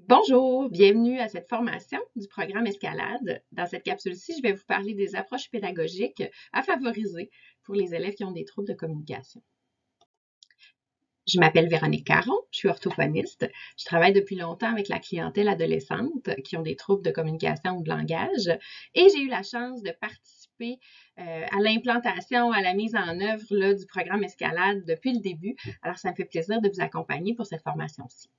Bonjour, bienvenue à cette formation du programme Escalade. Dans cette capsule-ci, je vais vous parler des approches pédagogiques à favoriser pour les élèves qui ont des troubles de communication. Je m'appelle Véronique Caron, je suis orthophoniste. Je travaille depuis longtemps avec la clientèle adolescente qui ont des troubles de communication ou de langage et j'ai eu la chance de participer à l'implantation, à la mise en œuvre là, du programme Escalade depuis le début. Alors, ça me fait plaisir de vous accompagner pour cette formation-ci.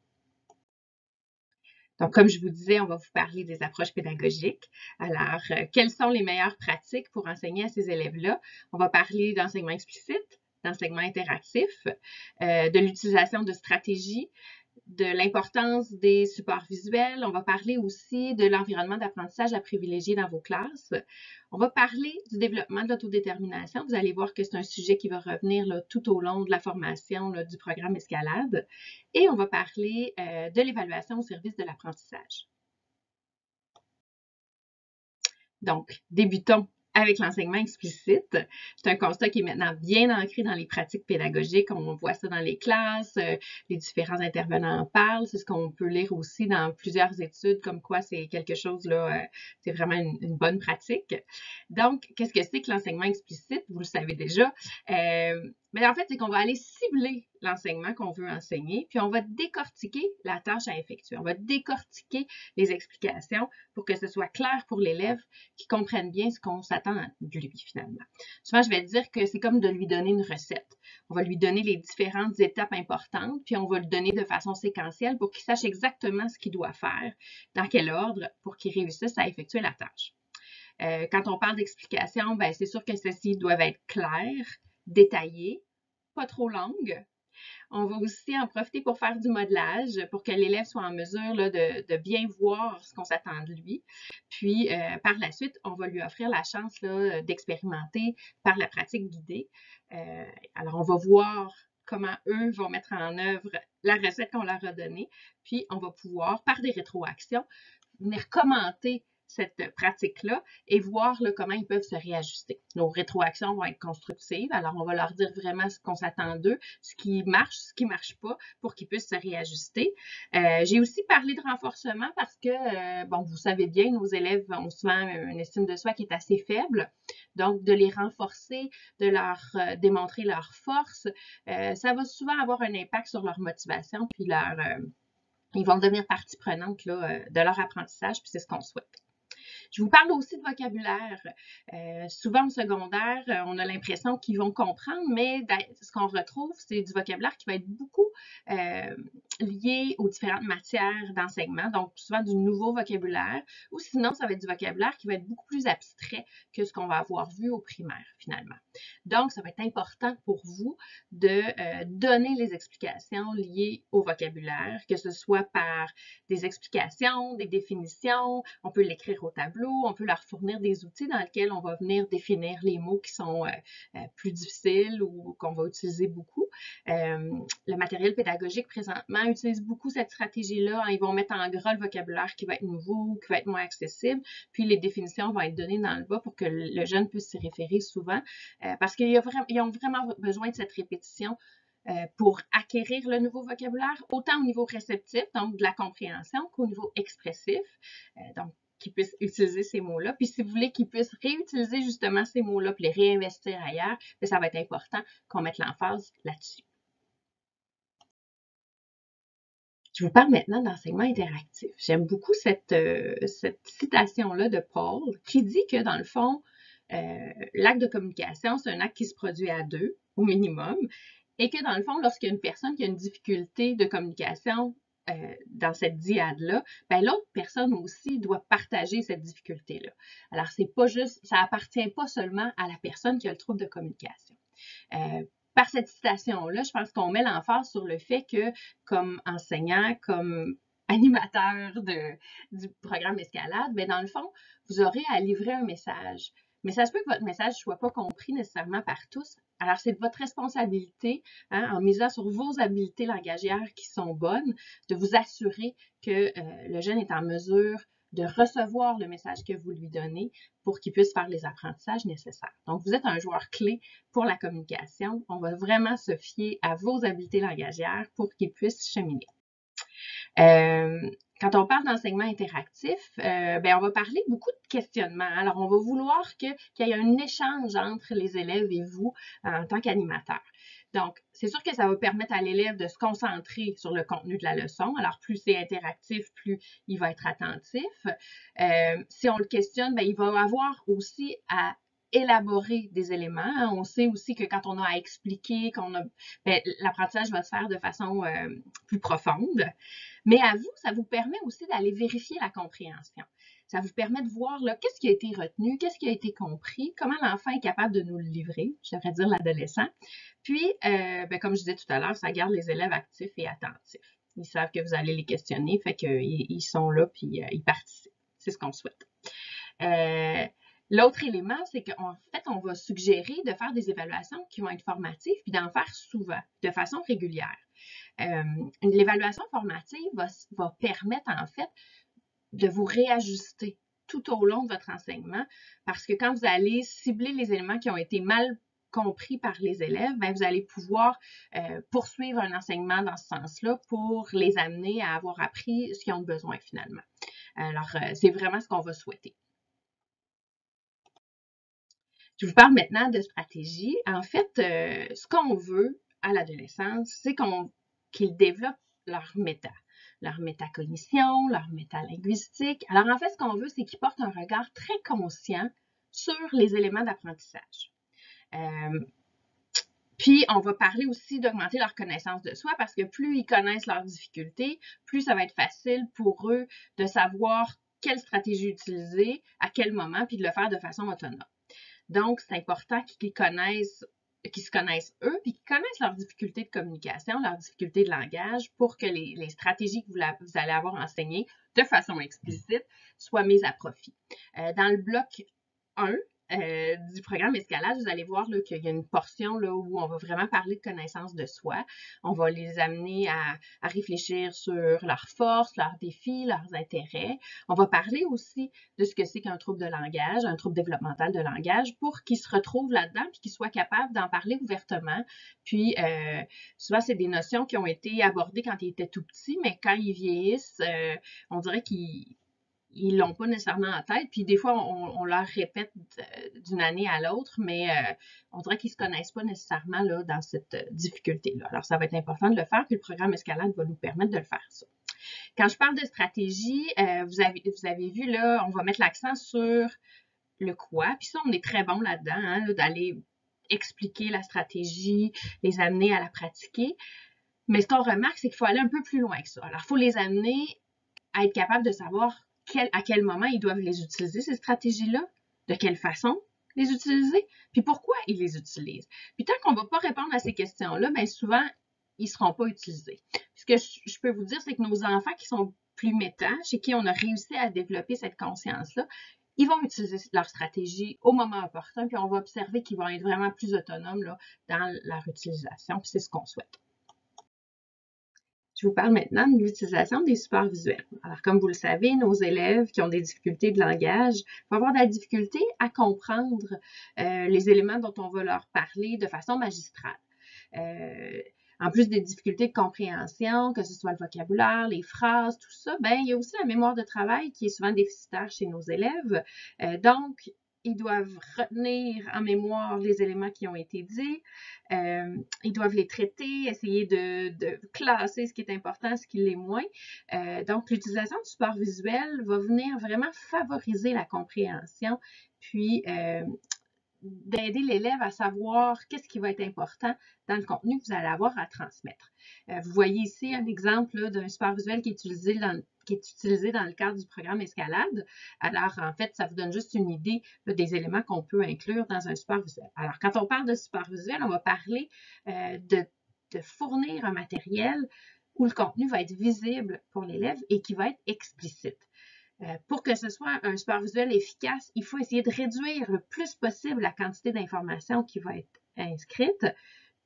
Donc, comme je vous disais, on va vous parler des approches pédagogiques. Alors, quelles sont les meilleures pratiques pour enseigner à ces élèves-là? On va parler d'enseignement explicite, d'enseignement interactif, de l'utilisation de stratégies, de l'importance des supports visuels. On va parler aussi de l'environnement d'apprentissage à privilégier dans vos classes. On va parler du développement de l'autodétermination. Vous allez voir que c'est un sujet qui va revenir là, tout au long de la formation là, du programme Escalade. Et on va parler de l'évaluation au service de l'apprentissage. Donc, débutons avec l'enseignement explicite. C'est un constat qui est maintenant bien ancré dans les pratiques pédagogiques. On voit ça dans les classes, les différents intervenants en parlent. C'est ce qu'on peut lire aussi dans plusieurs études, comme quoi c'est quelque chose, là, c'est vraiment une bonne pratique. Donc, qu'est-ce que c'est que l'enseignement explicite? Vous le savez déjà. Mais en fait, c'est qu'on va aller cibler l'enseignement qu'on veut enseigner, puis on va décortiquer la tâche à effectuer. On va décortiquer les explications pour que ce soit clair pour l'élève qui comprenne bien ce qu'on s'attend de lui, finalement. Souvent, je vais dire que c'est comme de lui donner une recette. On va lui donner les différentes étapes importantes, puis on va le donner de façon séquentielle pour qu'il sache exactement ce qu'il doit faire, dans quel ordre, pour qu'il réussisse à effectuer la tâche. Quand on parle d'explication, ben, c'est sûr que celles-ci doivent être claires, détaillées, pas trop longues. On va aussi en profiter pour faire du modelage, pour que l'élève soit en mesure là, de bien voir ce qu'on s'attend de lui. Puis, par la suite, on va lui offrir la chance d'expérimenter par la pratique guidée. Alors, on va voir comment eux vont mettre en œuvre la recette qu'on leur a donnée. Puis, on va pouvoir, par des rétroactions, venir commenter cette pratique-là et voir là, comment ils peuvent se réajuster. Nos rétroactions vont être constructives, alors on va leur dire vraiment ce qu'on s'attend d'eux, ce qui marche pas, pour qu'ils puissent se réajuster. J'ai aussi parlé de renforcement parce que, bon, vous savez bien, nos élèves ont souvent une estime de soi qui est assez faible, donc de les renforcer, de leur démontrer leur force, ça va souvent avoir un impact sur leur motivation puis ils vont devenir partie prenante là, de leur apprentissage, puis c'est ce qu'on souhaite. Je vous parle aussi de vocabulaire. Souvent au secondaire, on a l'impression qu'ils vont comprendre, mais ce qu'on retrouve, c'est du vocabulaire qui va être beaucoup lié aux différentes matières d'enseignement, donc souvent du nouveau vocabulaire, ou sinon, ça va être du vocabulaire qui va être beaucoup plus abstrait que ce qu'on va avoir vu au primaire, finalement. Donc, ça va être important pour vous de donner les explications liées au vocabulaire, que ce soit par des explications, des définitions, on peut l'écrire au tableau, on peut leur fournir des outils dans lesquels on va venir définir les mots qui sont plus difficiles ou qu'on va utiliser beaucoup. Le matériel pédagogique présentement utilise beaucoup cette stratégie-là. Ils vont mettre en gras le vocabulaire qui va être nouveau, qui va être moins accessible, puis les définitions vont être données dans le bas pour que le jeune puisse s'y référer souvent, parce qu'ils ont vraiment besoin de cette répétition pour acquérir le nouveau vocabulaire, autant au niveau réceptif, donc de la compréhension, qu'au niveau expressif, donc qu'ils puissent utiliser ces mots-là. Puis si vous voulez qu'ils puissent réutiliser justement ces mots-là puis les réinvestir ailleurs, ça va être important qu'on mette l'emphase là-dessus. Je vous parle maintenant d'enseignement interactif. J'aime beaucoup cette citation-là de Paul qui dit que dans le fond, l'acte de communication, c'est un acte qui se produit à deux, au minimum, et que dans le fond, lorsqu'il y a une personne qui a une difficulté de communication dans cette dyade-là, ben, l'autre personne aussi doit partager cette difficulté-là. Alors, c'est pas juste, ça appartient pas seulement à la personne qui a le trouble de communication. Par cette citation-là, je pense qu'on met l'emphase sur le fait que, comme enseignant, comme animateur du programme Escalade, bien, dans le fond, vous aurez à livrer un message. Mais ça se peut que votre message ne soit pas compris nécessairement par tous. Alors, c'est de votre responsabilité, hein, en misant sur vos habiletés langagières qui sont bonnes, de vous assurer que le jeune est en mesure de recevoir le message que vous lui donnez pour qu'il puisse faire les apprentissages nécessaires. Donc, vous êtes un joueur clé pour la communication. On va vraiment se fier à vos habiletés langagières pour qu'ils puissent cheminer. Quand on parle d'enseignement interactif, ben on va parler beaucoup de questionnement. Alors, on va vouloir qu'il y ait un échange entre les élèves et vous en tant qu'animateur. Donc, c'est sûr que ça va permettre à l'élève de se concentrer sur le contenu de la leçon. Alors, plus c'est interactif, plus il va être attentif. Si on le questionne, ben, il va avoir aussi à élaborer des éléments. On sait aussi que quand on a à expliquer, ben, l'apprentissage va se faire de façon plus profonde. Mais à vous, ça vous permet aussi d'aller vérifier la compréhension. Ça vous permet de voir qu'est-ce qui a été retenu, qu'est-ce qui a été compris, comment l'enfant est capable de nous le livrer, je devrais dire l'adolescent. Puis, ben, comme je disais tout à l'heure, ça garde les élèves actifs et attentifs. Ils savent que vous allez les questionner, fait qu'ils sont là, puis ils participent. C'est ce qu'on souhaite. L'autre élément, c'est qu'en fait, on va suggérer de faire des évaluations qui vont être formatives, puis d'en faire souvent, de façon régulière. L'évaluation formative va permettre, en fait, de vous réajuster tout au long de votre enseignement, parce que quand vous allez cibler les éléments qui ont été mal compris par les élèves, ben vous allez pouvoir poursuivre un enseignement dans ce sens-là pour les amener à avoir appris ce qu'ils ont besoin finalement. Alors, c'est vraiment ce qu'on va souhaiter. Je vous parle maintenant de stratégie. En fait, ce qu'on veut à l'adolescence, c'est qu'ils développent leur métacognition, leur métalinguistique. Alors, en fait, ce qu'on veut, c'est qu'ils portent un regard très conscient sur les éléments d'apprentissage. Puis, on va parler aussi d'augmenter leur connaissance de soi parce que plus ils connaissent leurs difficultés, plus ça va être facile pour eux de savoir quelle stratégie utiliser, à quel moment, puis de le faire de façon autonome. Donc, c'est important qu'ils se connaissent eux, puis qu'ils connaissent leurs difficultés de communication, leurs difficultés de langage pour que les stratégies que vous allez avoir enseignées de façon explicite soient mises à profit. Dans le bloc 1, du programme Escalade, vous allez voir qu'il y a une portion où on va vraiment parler de connaissance de soi. On va les amener à réfléchir sur leurs forces, leurs défis, leurs intérêts. On va parler aussi de ce que c'est qu'un trouble de langage, un trouble développemental de langage, pour qu'ils se retrouvent là-dedans et qu'ils soient capables d'en parler ouvertement. Puis, souvent, c'est des notions qui ont été abordées quand ils étaient tout petits, mais quand ils vieillissent, on dirait qu'ils l'ont pas nécessairement en tête. Puis des fois, on leur répète d'une année à l'autre, mais on dirait qu'ils se connaissent pas nécessairement là, dans cette difficulté-là. Alors, ça va être important de le faire, puis le programme Escalade va nous permettre de le faire, ça. Quand je parle de stratégie, vous avez vu, là, on va mettre l'accent sur le quoi. Puis ça, on est très bon là-dedans, hein, là, d'aller expliquer la stratégie, les amener à la pratiquer. Mais ce qu'on remarque, c'est qu'il faut aller un peu plus loin que ça. Alors, il faut les amener à être capable de savoir à quel moment ils doivent les utiliser, ces stratégies-là, de quelle façon les utiliser, puis pourquoi ils les utilisent. Puis tant qu'on ne va pas répondre à ces questions-là, bien souvent, ils ne seront pas utilisés. Ce que je peux vous dire, c'est que nos enfants qui sont plus méta, chez qui on a réussi à développer cette conscience-là, ils vont utiliser leur stratégie au moment opportun, puis on va observer qu'ils vont être vraiment plus autonomes là, dans leur utilisation, puis c'est ce qu'on souhaite. Je vous parle maintenant de l'utilisation des supports visuels. Alors, comme vous le savez, nos élèves qui ont des difficultés de langage vont avoir de la difficulté à comprendre les éléments dont on va leur parler de façon magistrale. En plus des difficultés de compréhension, que ce soit le vocabulaire, les phrases, tout ça, ben, il y a aussi la mémoire de travail qui est souvent déficitaire chez nos élèves. Donc, ils doivent retenir en mémoire les éléments qui ont été dits. Ils doivent les traiter, essayer de classer ce qui est important, ce qui l'est moins. Donc, l'utilisation du support visuel va venir vraiment favoriser la compréhension, puis d'aider l'élève à savoir qu'est-ce qui va être important dans le contenu que vous allez avoir à transmettre. Vous voyez ici un exemple d'un support visuel qui est utilisé dans le cadre du programme Escalade. Alors, en fait, ça vous donne juste une idée des éléments qu'on peut inclure dans un support visuel. Alors, quand on parle de support visuel, on va parler de fournir un matériel où le contenu va être visible pour l'élève et qui va être explicite. Pour que ce soit un support visuel efficace, il faut essayer de réduire le plus possible la quantité d'informations qui va être inscrite,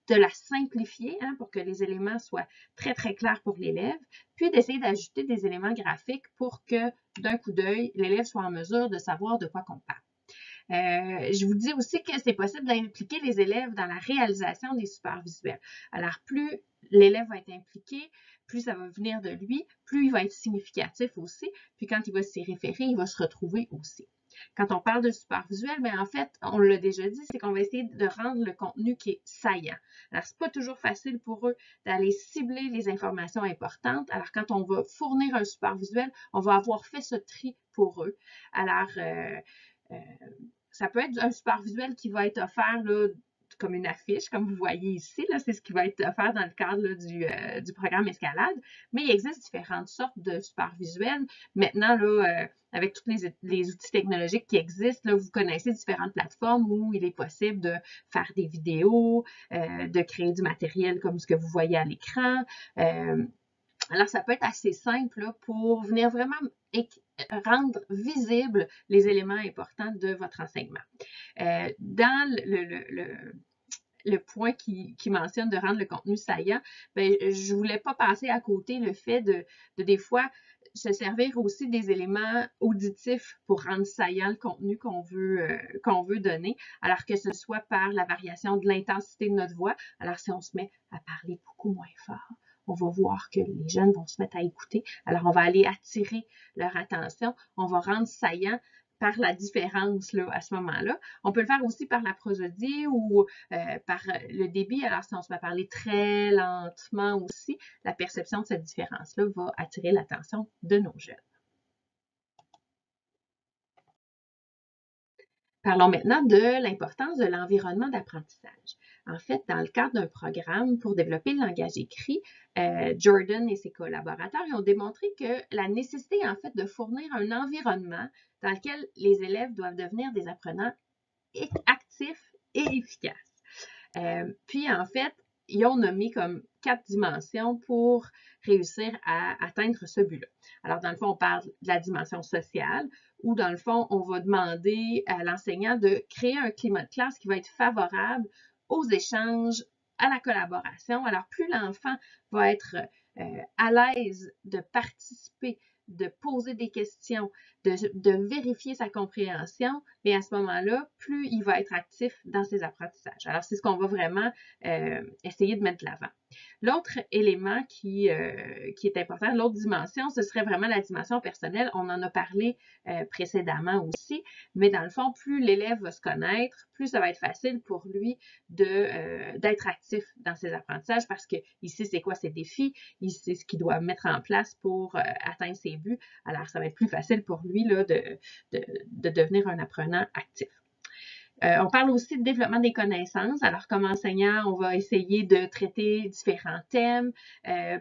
de la simplifier pour que les éléments soient très, très clairs pour l'élève, puis d'essayer d'ajouter des éléments graphiques pour que, d'un coup d'œil, l'élève soit en mesure de savoir de quoi qu'on parle. Je vous dis aussi que c'est possible d'impliquer les élèves dans la réalisation des supports visuels. Alors, plus l'élève va être impliqué, plus ça va venir de lui, plus il va être significatif aussi, puis quand il va s'y référer, il va se retrouver aussi. Quand on parle de support visuel, bien en fait, on l'a déjà dit, c'est qu'on va essayer de rendre le contenu qui est saillant. Alors, c'est pas toujours facile pour eux d'aller cibler les informations importantes. Alors, quand on va fournir un support visuel, on va avoir fait ce tri pour eux. Alors, ça peut être un support visuel qui va être offert là, comme une affiche, comme vous voyez ici. C'est ce qui va être offert dans le cadre là, du programme Escalade. Mais il existe différentes sortes de supports visuels. Maintenant, là, avec tous les outils technologiques qui existent, là, vous connaissez différentes plateformes où il est possible de faire des vidéos, de créer du matériel comme ce que vous voyez à l'écran. Alors, ça peut être assez simple là, pour venir vraiment rendre visibles les éléments importants de votre enseignement. Dans le point qui mentionne de rendre le contenu saillant, bien, je ne voulais pas passer à côté le fait de des fois se servir aussi des éléments auditifs pour rendre saillant le contenu qu'on veut donner, alors que ce soit par la variation de l'intensité de notre voix. Alors, si on se met à parler beaucoup moins fort, on va voir que les jeunes vont se mettre à écouter. Alors, on va aller attirer leur attention. On va rendre saillant par la différence là, à ce moment-là. On peut le faire aussi par la prosodie ou par le débit. Alors, si on se met à parler très lentement aussi, la perception de cette différence-là va attirer l'attention de nos jeunes. Parlons maintenant de l'importance de l'environnement d'apprentissage. En fait, dans le cadre d'un programme pour développer le langage écrit, Jordan et ses collaborateurs ont démontré que la nécessité, en fait, de fournir un environnement dans lequel les élèves doivent devenir des apprenants actifs et efficaces. Puis, en fait, ils ont nommé comme 4 dimensions pour réussir à atteindre ce but-là. Alors, dans le fond, on parle de la dimension sociale, où, dans le fond, on va demander à l'enseignant de créer un climat de classe qui va être favorable aux échanges, à la collaboration. Alors, plus l'enfant va être à l'aise de participer, de poser des questions, de vérifier sa compréhension, mais à ce moment-là, plus il va être actif dans ses apprentissages. Alors, c'est ce qu'on va vraiment essayer de mettre de l'avant. L'autre élément qui est important, l'autre dimension, ce serait vraiment la dimension personnelle. On en a parlé précédemment aussi, mais dans le fond, plus l'élève va se connaître, plus ça va être facile pour lui d'être actif dans ses apprentissages parce qu'il sait c'est quoi ses défis, il sait ce qu'il doit mettre en place pour atteindre ses buts. Alors, ça va être plus facile pour lui là, de devenir un apprenant actif. On parle aussi de développement des connaissances. Alors, comme enseignant, on va essayer de traiter différents thèmes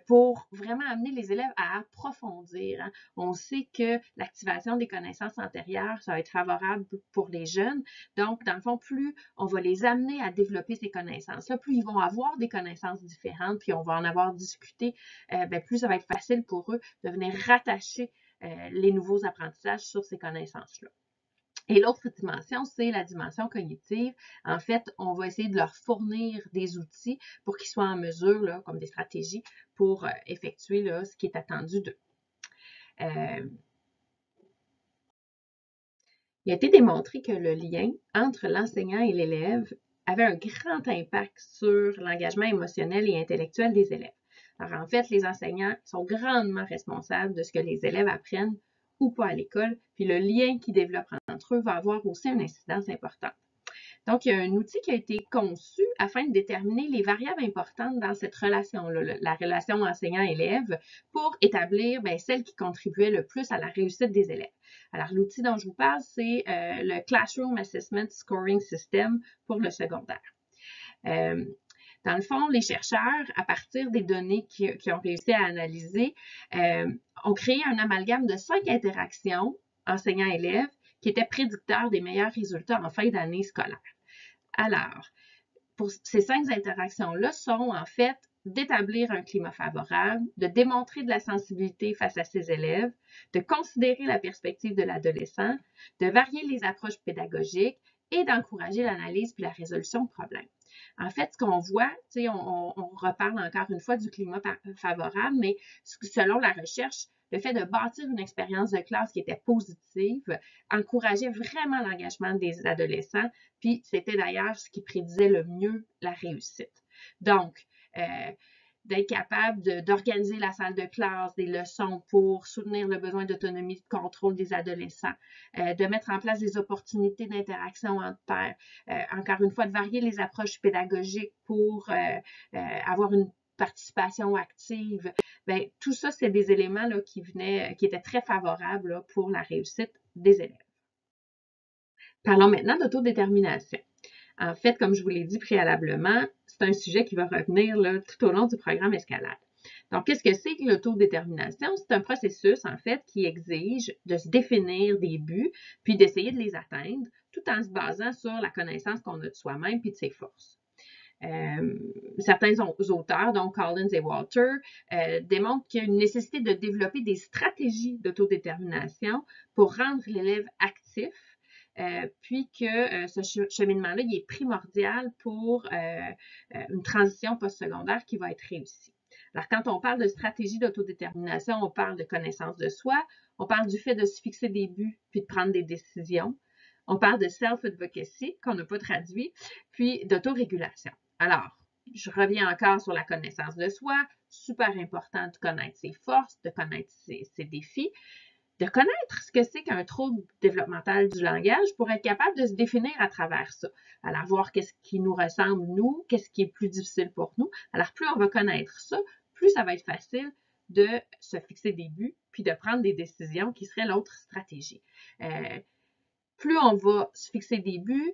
pour vraiment amener les élèves à approfondir. Hein. On sait que l'activation des connaissances antérieures, ça va être favorable pour les jeunes. Donc, dans le fond, plus on va les amener à développer ces connaissances-là, plus ils vont avoir des connaissances différentes, puis on va en avoir discuté, plus ça va être facile pour eux de venir rattacher les nouveaux apprentissages sur ces connaissances-là. Et l'autre dimension, c'est la dimension cognitive. En fait, on va essayer de leur fournir des outils pour qu'ils soient en mesure, là, comme des stratégies, pour effectuer là, ce qui est attendu d'eux. Il a été démontré que le lien entre l'enseignant et l'élève avait un grand impact sur l'engagement émotionnel et intellectuel des élèves. Alors, en fait, les enseignants sont grandement responsables de ce que les élèves apprennent ou pas à l'école, puis le lien qu'ils développent entre eux va avoir aussi une incidence importante. Donc, il y a un outil qui a été conçu afin de déterminer les variables importantes dans cette relation-là, la relation enseignant-élève, pour établir celle qui contribuait le plus à la réussite des élèves. Alors, l'outil dont je vous parle, c'est le Classroom Assessment Scoring System pour le secondaire. Dans le fond, les chercheurs, à partir des données qu'ils ont réussi à analyser, ont créé un amalgame de 5 interactions enseignant-élève qui étaient prédicteurs des meilleurs résultats en fin d'année scolaire. Alors, pour ces 5 interactions-là sont en fait d'établir un climat favorable, de démontrer de la sensibilité face à ses élèves, de considérer la perspective de l'adolescent, de varier les approches pédagogiques et d'encourager l'analyse puis la résolution de problèmes. En fait, ce qu'on voit, on reparle encore une fois du climat favorable, mais selon la recherche, le fait de bâtir une expérience de classe qui était positive encourageait vraiment l'engagement des adolescents, puis c'était d'ailleurs ce qui prédisait le mieux la réussite. Donc, d'être capable d'organiser la salle de classe, des leçons pour soutenir le besoin d'autonomie de contrôle des adolescents, de mettre en place des opportunités d'interaction entre pairs, encore une fois, de varier les approches pédagogiques pour avoir une participation active. Bien, tout ça, c'est des éléments là, qui étaient très favorables là, pour la réussite des élèves. Parlons maintenant d'autodétermination. En fait, comme je vous l'ai dit préalablement, c'est un sujet qui va revenir là, tout au long du programme Escalade. Donc, qu'est-ce que c'est que l'autodétermination? C'est un processus, en fait, qui exige de se définir des buts, puis d'essayer de les atteindre, tout en se basant sur la connaissance qu'on a de soi-même puis de ses forces. Certains auteurs, donc Collins et Walter, démontrent qu'il y a une nécessité de développer des stratégies d'autodétermination pour rendre l'élève actif, puis que ce cheminement-là, il est primordial pour une transition postsecondaire qui va être réussie. Alors, quand on parle de stratégie d'autodétermination, on parle de connaissance de soi, on parle du fait de se fixer des buts puis de prendre des décisions. On parle de self-advocacy, qu'on n'a pas traduit, puis d'autorégulation. Alors, je reviens encore sur la connaissance de soi. Super important de connaître ses forces, de connaître ses défis, de connaître ce que c'est qu'un trouble développemental du langage pour être capable de se définir à travers ça. Alors, voir qu'est-ce qui nous ressemble, nous, qu'est-ce qui est plus difficile pour nous. Alors, plus on va connaître ça, plus ça va être facile de se fixer des buts, puis de prendre des décisions qui seraient l'autre stratégie. Plus on va se fixer des buts,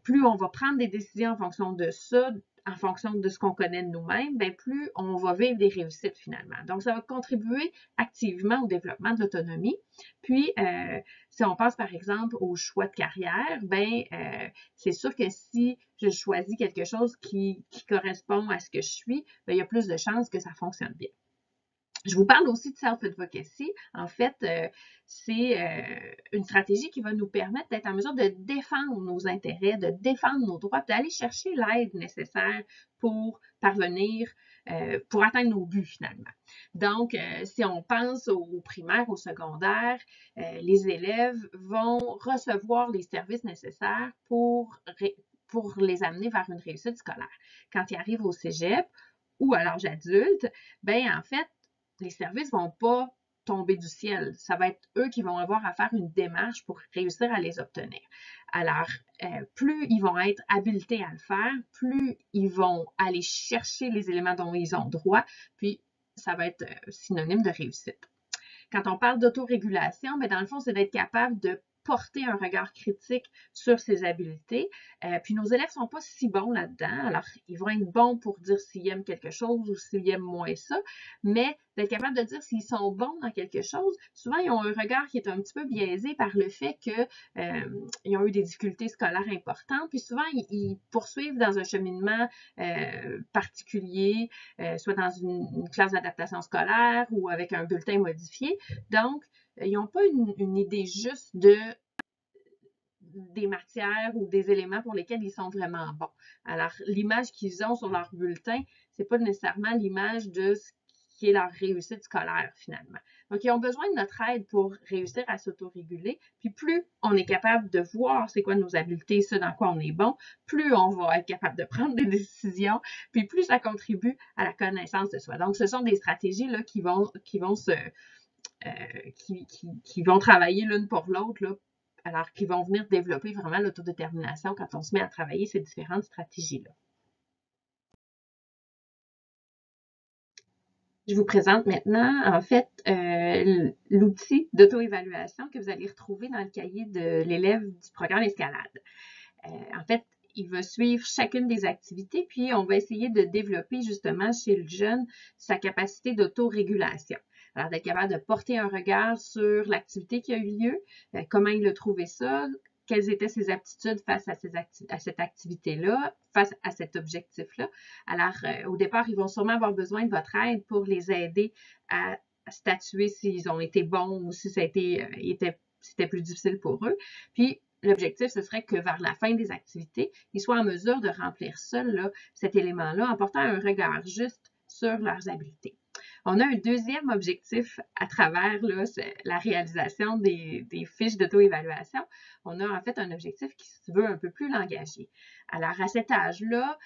plus on va prendre des décisions en fonction de ça, en fonction de ce qu'on connaît de nous-mêmes, bien, plus on va vivre des réussites finalement. Donc, ça va contribuer activement au développement de l'autonomie. Puis, si on pense par exemple au choix de carrière, bien, c'est sûr que si je choisis quelque chose qui correspond à ce que je suis, bien, il y a plus de chances que ça fonctionne bien. Je vous parle aussi de self-advocacy. En fait, c'est une stratégie qui va nous permettre d'être en mesure de défendre nos intérêts, de défendre nos droits, d'aller chercher l'aide nécessaire pour parvenir, pour atteindre nos buts finalement. Donc, si on pense au primaire, au secondaire, les élèves vont recevoir les services nécessaires pour les amener vers une réussite scolaire. Quand ils arrivent au cégep ou à l'âge adulte, bien, en fait, les services ne vont pas tomber du ciel. Ça va être eux qui vont avoir à faire une démarche pour réussir à les obtenir. Alors, plus ils vont être habilités à le faire, plus ils vont aller chercher les éléments dont ils ont droit, puis ça va être synonyme de réussite. Quand on parle d'autorégulation, bien, dans le fond, c'est d'être capable de porter un regard critique sur ses habiletés. Puis nos élèves ne sont pas si bons là-dedans. Alors, ils vont être bons pour dire s'ils aiment quelque chose ou s'ils aiment moins ça, mais d'être capable de dire s'ils sont bons dans quelque chose, souvent, ils ont un regard qui est un petit peu biaisé par le fait qu'ils ont eu des difficultés scolaires importantes, puis souvent, ils poursuivent dans un cheminement particulier, soit dans une classe d'adaptation scolaire ou avec un bulletin modifié. Donc, ils n'ont pas une idée juste des matières ou des éléments pour lesquels ils sont vraiment bons. Alors, l'image qu'ils ont sur leur bulletin, c'est pas nécessairement l'image de ce qui est leur réussite scolaire, finalement. Donc, ils ont besoin de notre aide pour réussir à s'autoréguler. Puis, plus on est capable de voir c'est quoi nos habiletés, ce dans quoi on est bon, plus on va être capable de prendre des décisions, puis plus ça contribue à la connaissance de soi. Donc, ce sont des stratégies là, qui vont travailler l'une pour l'autre, là, alors qu'ils vont venir développer vraiment l'autodétermination quand on se met à travailler ces différentes stratégies-là. Je vous présente maintenant, en fait, l'outil d'auto-évaluation que vous allez retrouver dans le cahier de l'élève du programme Escalade. En fait, il va suivre chacune des activités, puis on va essayer de développer justement chez le jeune sa capacité d'autorégulation. Alors, d'être capable de porter un regard sur l'activité qui a eu lieu, comment il a trouvé ça, quelles étaient ses aptitudes face à cette activité-là, face à cet objectif-là. Alors, au départ, ils vont sûrement avoir besoin de votre aide pour les aider à statuer s'ils ont été bons ou si c'était plus difficile pour eux. Puis, l'objectif, ce serait que vers la fin des activités, ils soient en mesure de remplir seuls là, cet élément-là en portant un regard juste sur leurs habiletés. On a un deuxième objectif à travers là, la réalisation des fiches d'auto-évaluation. On a en fait un objectif qui se veut un peu plus langagier. Alors, à cet âge-là,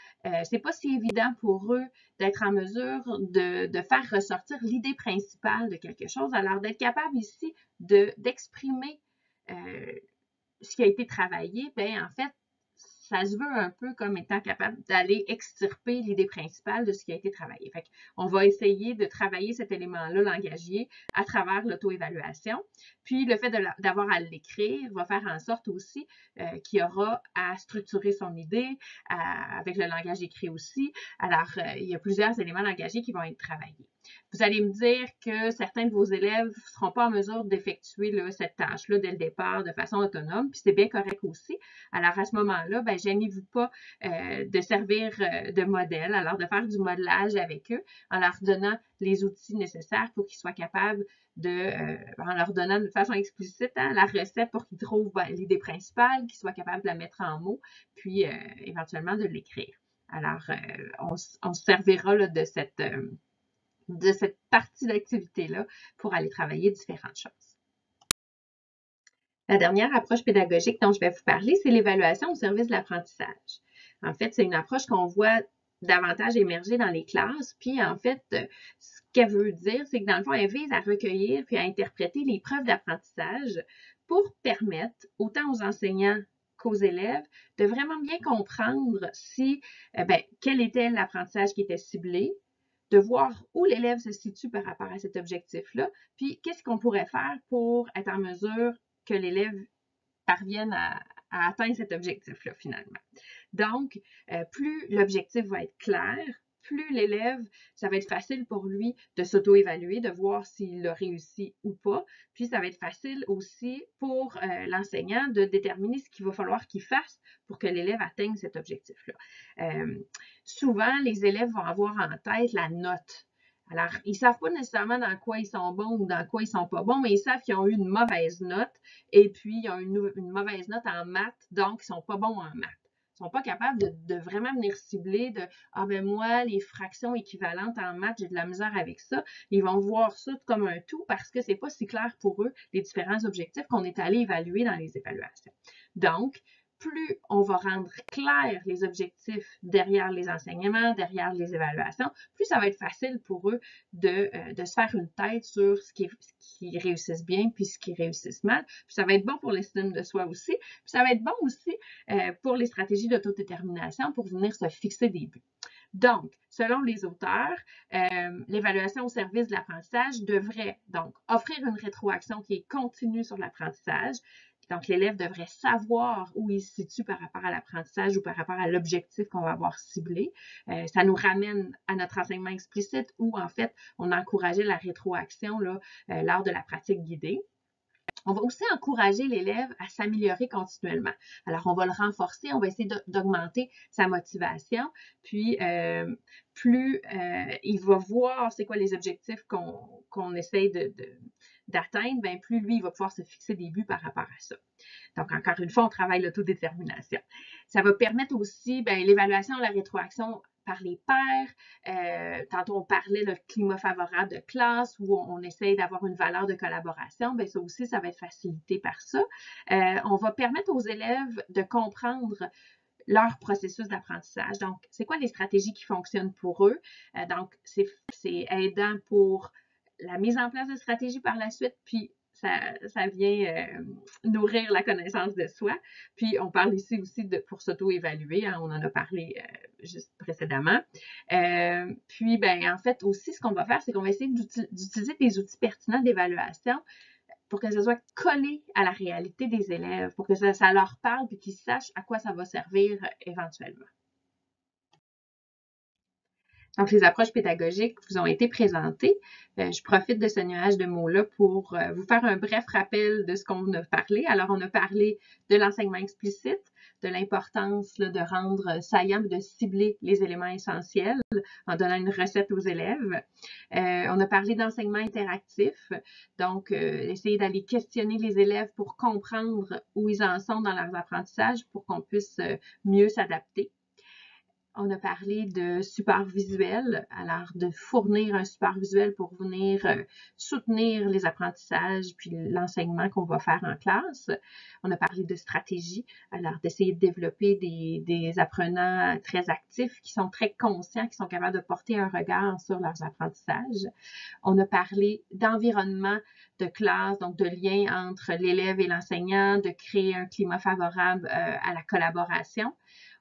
c'est pas si évident pour eux d'être en mesure de faire ressortir l'idée principale de quelque chose. Alors, d'être capable ici d'exprimer ce qui a été travaillé, bien, en fait, ça se veut un peu comme étant capable d'aller extirper l'idée principale de ce qui a été travaillé. Fait qu'on va essayer de travailler cet élément-là langagier à travers l'auto-évaluation. Puis, le fait d'avoir à l'écrire va faire en sorte aussi qu'il y aura à structurer son idée avec le langage écrit aussi. Alors, il y a plusieurs éléments langagiers qui vont être travaillés. Vous allez me dire que certains de vos élèves ne seront pas en mesure d'effectuer cette tâche-là dès le départ de façon autonome, puis c'est bien correct aussi. Alors, à ce moment-là, ben, gênez-vous pas de servir de modèle, alors de faire du modelage avec eux en leur donnant les outils nécessaires pour qu'ils soient capables en leur donnant de façon explicite la recette pour qu'ils trouvent l'idée principale, qu'ils soient capables de la mettre en mots, puis éventuellement de l'écrire. Alors, on se servira là, de cette partie d'activité-là pour aller travailler différentes choses. La dernière approche pédagogique dont je vais vous parler, c'est l'évaluation au service de l'apprentissage. En fait, c'est une approche qu'on voit davantage émerger dans les classes. Puis, en fait, ce qu'elle veut dire, c'est que dans le fond, elle vise à recueillir puis à interpréter les preuves d'apprentissage pour permettre, autant aux enseignants qu'aux élèves, de vraiment bien comprendre quel était l'apprentissage qui était ciblé, de voir où l'élève se situe par rapport à cet objectif-là, puis qu'est-ce qu'on pourrait faire pour être en mesure que l'élève parvienne à atteindre cet objectif-là, finalement. Donc, plus l'objectif va être clair, plus l'élève, ça va être facile pour lui de s'auto-évaluer, de voir s'il a réussi ou pas. Puis, ça va être facile aussi pour l'enseignant de déterminer ce qu'il va falloir qu'il fasse pour que l'élève atteigne cet objectif-là. Souvent, les élèves vont avoir en tête la note. Alors, ils ne savent pas nécessairement dans quoi ils sont bons ou dans quoi ils ne sont pas bons, mais ils savent qu'ils ont eu une mauvaise note et puis ils ont une mauvaise note en maths, donc ils ne sont pas bons en maths. Ils ne sont pas capables de vraiment venir cibler de « Ah ben moi, les fractions équivalentes en maths, j'ai de la misère avec ça ». Ils vont voir ça comme un tout parce que ce n'est pas si clair pour eux les différents objectifs qu'on est allé évaluer dans les évaluations. Donc, plus on va rendre clairs les objectifs derrière les enseignements, derrière les évaluations, plus ça va être facile pour eux de se faire une tête sur ce qui réussissent bien puis ce qui réussissent mal. Puis ça va être bon pour l'estime de soi aussi. Puis ça va être bon aussi pour les stratégies d'autodétermination pour venir se fixer des buts. Donc, selon les auteurs, l'évaluation au service de l'apprentissage devrait donc offrir une rétroaction qui est continue sur l'apprentissage. Donc, l'élève devrait savoir où il se situe par rapport à l'apprentissage ou par rapport à l'objectif qu'on va avoir ciblé. Ça nous ramène à notre enseignement explicite où, en fait, on encourageait la rétroaction là, lors de la pratique guidée. On va aussi encourager l'élève à s'améliorer continuellement. Alors, on va le renforcer, on va essayer d'augmenter sa motivation, puis plus il va voir c'est quoi les objectifs qu'on essaye d'atteindre, bien, plus lui, il va pouvoir se fixer des buts par rapport à ça. Donc, encore une fois, on travaille l'autodétermination. Ça va permettre aussi l'évaluation, la rétroaction par les pairs. Tantôt, on parlait de climat favorable de classe où on essaye d'avoir une valeur de collaboration. Bien, ça aussi, ça va être facilité par ça. On va permettre aux élèves de comprendre leur processus d'apprentissage. Donc, c'est quoi les stratégies qui fonctionnent pour eux? Donc, c'est aidant pour la mise en place de stratégies par la suite, puis ça vient nourrir la connaissance de soi. Puis, on parle ici aussi pour s'auto-évaluer. Hein, on en a parlé juste précédemment. Puis, en fait, aussi, ce qu'on va faire, c'est qu'on va essayer d'utiliser des outils pertinents d'évaluation pour que ça soit collé à la réalité des élèves, pour que ça leur parle puis qu'ils sachent à quoi ça va servir éventuellement. Donc, les approches pédagogiques vous ont été présentées. Je profite de ce nuage de mots-là pour vous faire un bref rappel de ce qu'on a parlé. Alors, on a parlé de l'enseignement explicite, de l'importance de rendre saillant, de cibler les éléments essentiels en donnant une recette aux élèves. On a parlé d'enseignement interactif, donc essayer d'aller questionner les élèves pour comprendre où ils en sont dans leurs apprentissages pour qu'on puisse mieux s'adapter. On a parlé de support visuel, alors de fournir un support visuel pour venir soutenir les apprentissages puis l'enseignement qu'on va faire en classe. On a parlé de stratégie, alors d'essayer de développer des apprenants très actifs qui sont très conscients, qui sont capables de porter un regard sur leurs apprentissages. On a parlé d'environnement de classe, donc de lien entre l'élève et l'enseignant, de créer un climat favorable à la collaboration.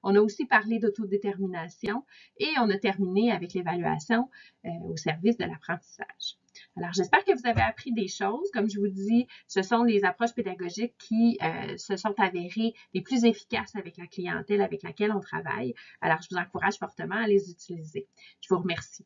On a aussi parlé d'autodétermination et on a terminé avec l'évaluation au service de l'apprentissage. Alors, j'espère que vous avez appris des choses. Comme je vous dis, ce sont les approches pédagogiques qui se sont avérées les plus efficaces avec la clientèle avec laquelle on travaille. Alors, je vous encourage fortement à les utiliser. Je vous remercie.